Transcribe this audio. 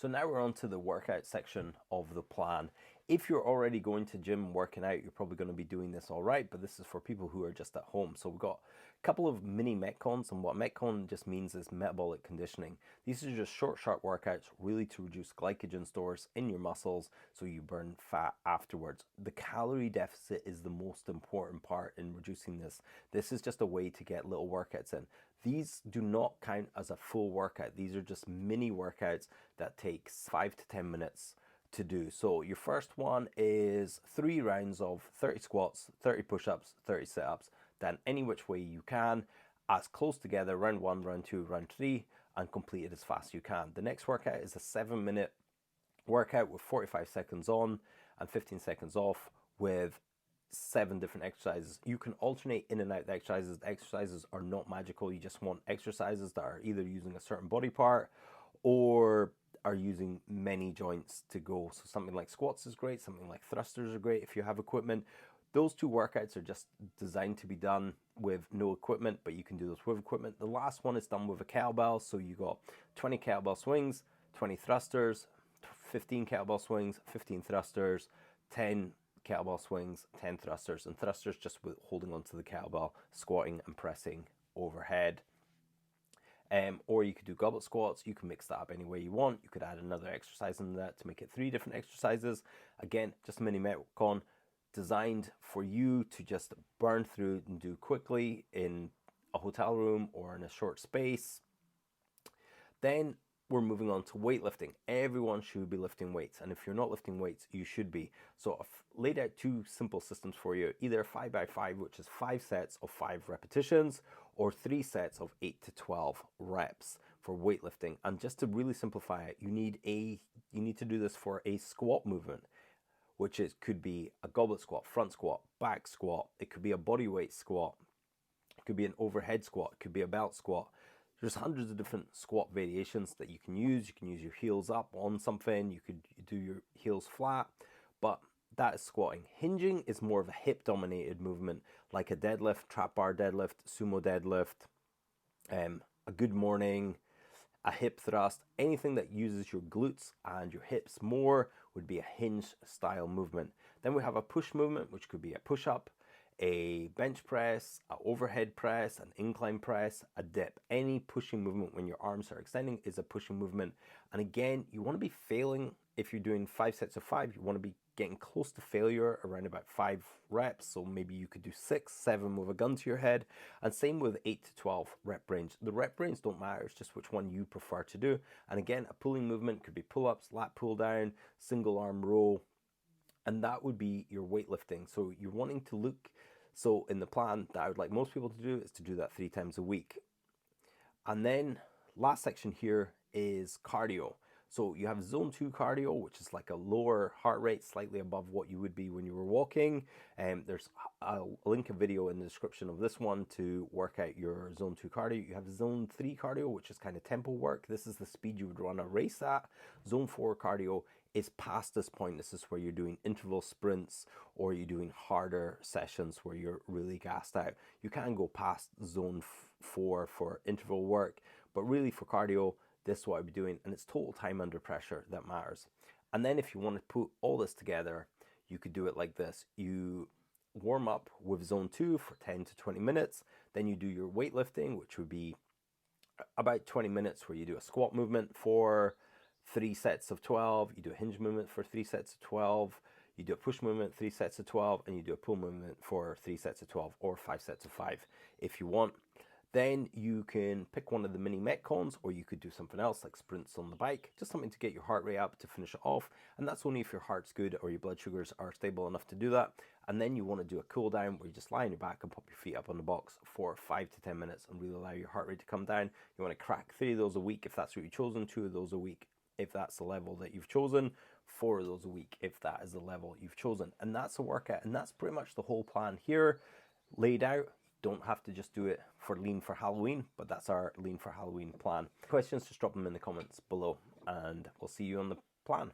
So now we're on to the workout section of the plan. If you're already going to gym working out, you're probably going to be doing this all right, but this is for people who are just at home. So we've got a couple of mini Metcons, and what Metcon just means is metabolic conditioning. These are just short, sharp workouts, really to reduce glycogen stores in your muscles so you burn fat afterwards. The calorie deficit is the most important part in reducing this. This is just a way to get little workouts in. These do not count as a full workout. These are just mini workouts that take 5 to 10 minutes to do. So your first one is 3 rounds of 30 squats, 30 push-ups, 30 sit-ups, then any which way you can, as close together, round 1, round 2, round 3, and complete it as fast as you can. The next workout is a 7-minute workout with 45 seconds on and 15 seconds off with 7 different exercises. You can alternate in and out the exercises. The exercises are not magical. You just want exercises that are either using a certain body part or are using many joints to go. So something like squats is great, something like thrusters are great if you have equipment. Those 2 workouts are just designed to be done with no equipment, but you can do those with equipment. The last one is done with a kettlebell. So you got 20 kettlebell swings, 20 thrusters, 15 kettlebell swings, 15 thrusters, 10 kettlebell swings, 10 thrusters, and thrusters just with holding onto the kettlebell, squatting and pressing overhead. Or you could do goblet squats. You can mix that up any way you want. You could add another exercise in that to make it 3 different exercises. Again, just a mini Metcon designed for you to just burn through and do quickly in a hotel room or in a short space. Then we're moving on to weightlifting. Everyone should be lifting weights, and if you're not lifting weights, you should be. So I've laid out 2 simple systems for you, either 5x5, which is 5 sets of 5 repetitions, or 3 sets of 8 to 12 reps for weightlifting. And just to really simplify it, you need to do this for a squat movement, which could be a goblet squat, front squat, back squat. It could be a bodyweight squat. It could be an overhead squat. It could be a belt squat. There's hundreds of different squat variations that you can use. You can use your heels up on something. You could do your heels flat, but that is squatting. Hinging is more of a hip-dominated movement, like a deadlift, trap bar deadlift, sumo deadlift, a good morning, a hip thrust. Anything that uses your glutes and your hips more would be a hinge style movement. Then we have a push movement, which could be a push-up, a bench press, an overhead press, an incline press, a dip. Any pushing movement when your arms are extending is a pushing movement. And again, you want to be failing. If you're doing 5 sets of 5, you want to be getting close to failure around about 5 reps. So maybe you could do 6, 7 with a gun to your head. And same with 8 to 12 rep range. The rep range don't matter, it's just which one you prefer to do. And again, a pulling movement could be pull-ups, lat pull down, single arm row, and that would be your weightlifting. So you're wanting to look, so in the plan that I would like most people to do is to do that 3 times a week. And then last section here is cardio. So you have zone 2 cardio, which is like a lower heart rate, slightly above what you would be when you were walking. I'll link a video in the description of this one to work out your zone 2 cardio. You have zone 3 cardio, which is kind of tempo work. This is the speed you would run a race at. Zone 4 cardio is past this point. This is where you're doing interval sprints or you're doing harder sessions where you're really gassed out. You can go past zone 4 for interval work, but really for cardio, this is what I'd be doing, and it's total time under pressure that matters. And then if you want to put all this together, you could do it like this. You warm up with zone 2 for 10 to 20 minutes, then you do your weightlifting, which would be about 20 minutes, where you do a squat movement for 3 sets of 12, you do a hinge movement for 3 sets of 12, you do a push movement 3 sets of 12, and you do a pull movement for 3 sets of 12 or 5 sets of 5 if you want. Then you can pick one of the mini Metcons, or you could do something else like sprints on the bike, just something to get your heart rate up to finish it off. And that's only if your heart's good or your blood sugars are stable enough to do that. And then you want to do a cool down where you just lie on your back and pop your feet up on the box for 5 to 10 minutes and really allow your heart rate to come down. You want to crack 3 of those a week if that's what you've chosen, 2 of those a week if that's the level that you've chosen, 4 of those a week if that is the level you've chosen. And that's a workout, and that's pretty much the whole plan here laid out. Don't have to just do it for Lean for Halloween, but that's our Lean for Halloween plan. Questions, just drop them in the comments below, and we'll see you on the plan.